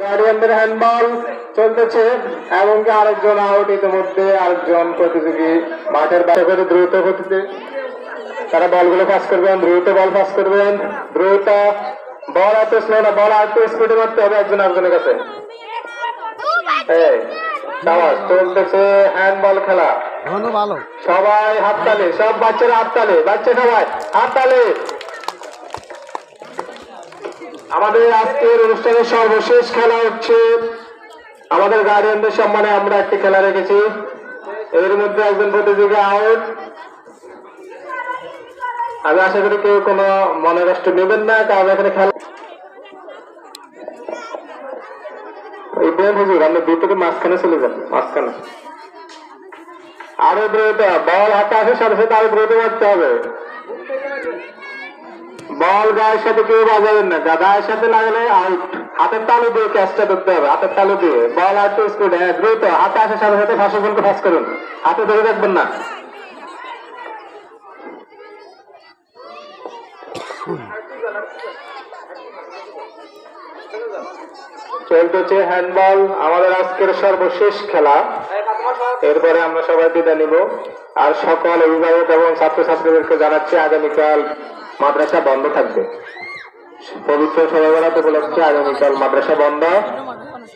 গার্ডিয়ানদের handball চলতেছে এমনকি আরেকজন আউট, ইতিমধ্যে আরেকজন প্রতিযোগী মাঠের বাইরে করে দ্রুত গতিতে তারা বলগুলো পাস করবেন, দ্রুত বল পাস করবেন, দ্রুত বল এত স্লো না, বল একটু স্পিডে মারতে হবে একজন আরেকজনের কাছে। চলতেছে হ্যান্ডবল খেলা, সবাই হাততালি, সব বাচ্চারা হাততালি, বাচ্চা সবাই হাততালি। আমাদের আজকের অনুষ্ঠানের সর্বশেষ খেলা হচ্ছে আমাদের গার্ডিয়ানদের সম্মানে আমরা একটি খেলা রেখেছি, এর মধ্যে একজন প্রতিযোগী আউট। আমি আশা করি কেউ কোনো মনে কষ্ট নেবেন না, কারণ এখানে খেলা হুজুর আপনি দুই থেকে মাঝখানে চলে যান, মাঝখানে আরো দ্রুত বল হাতে আসার সাথে সাথে আরো দ্রুত মারতে হবে। বল গায়ের সাথে কেউ বাজাবেন না, গায়ের সাথে লাগলে আউট। হাতের তালু দিয়ে ক্যাচটা ধরতে হবে, হাতের তালু দিয়ে বল আর একটু স্পিড, হ্যাঁ দ্রুত হাতে আসার সাথে সাথে ফাঁসগুলোকে ফাঁস করুন, হাতে ধরে রাখবেন না। চলতেছে হ্যান্ডবল, আমাদের আজকের সর্বশেষ খেলা, এরপরে আমরা সবাই বিদায় নিব। আর সকল অভিভাবক এবং ছাত্রছাত্রীদেরকে জানাচ্ছি আগামীকাল মাদ্রাসা বন্ধ থাকবে, পবিত্র শবে বরাত উপলক্ষে আগামীকাল মাদ্রাসা বন্ধ,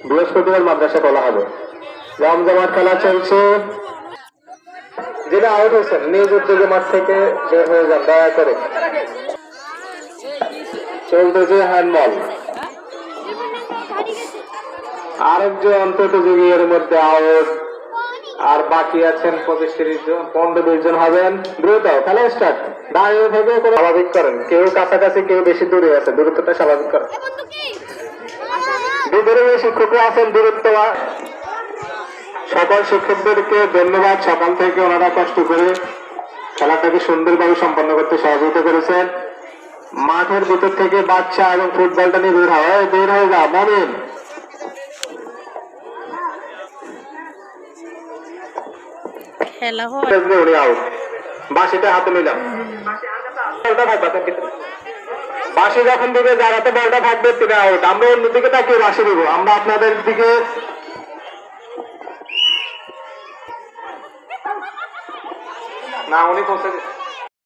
বৃহস্পতিবার মাদ্রাসা খোলা হবে। জমজমাট খেলা চলছে, যেটা আউট হয়েছেন নিজ উদ্যোগে মাঠ থেকে বের হয়ে যান দয়া করে। চলতেছে হ্যান্ডবল, আরেকজন প্রতিযোগী এর মধ্যে আউট, আর বাকি আছেন 25-30 জন, 15-20 জন হবেন। দ্রুত খেলা স্টার্ট, দাঁড়িয়ে থেকে স্বাভাবিক করেন, কেউ কাছাকাছি কেউ বেশি দূরে আছে, দূরত্বটা স্বাভাবিক করেন। ভিতরে শিক্ষকরা আছেন, দূরত্ব। সকল শিক্ষকদেরকে ধন্যবাদ, সকাল থেকে ওনারা কষ্ট করে খেলাটাকে সুন্দরভাবে সম্পন্ন করতে সহযোগিতা করেছেন। মাঠের ভিতর থেকে বাচ্চা এবং ফুটবলটা নিয়ে বের হয়ে যা মমিন। বাঁশিটা হাতে নিলাম, বাঁশি যখন দিবে যার হাতে বলটা থাকবে তিনি আউট। আমরা অন্যদিকে তাকিয়ে বাঁশি দেবো, আমরা আপনাদের দিকে না উনি পৌঁছে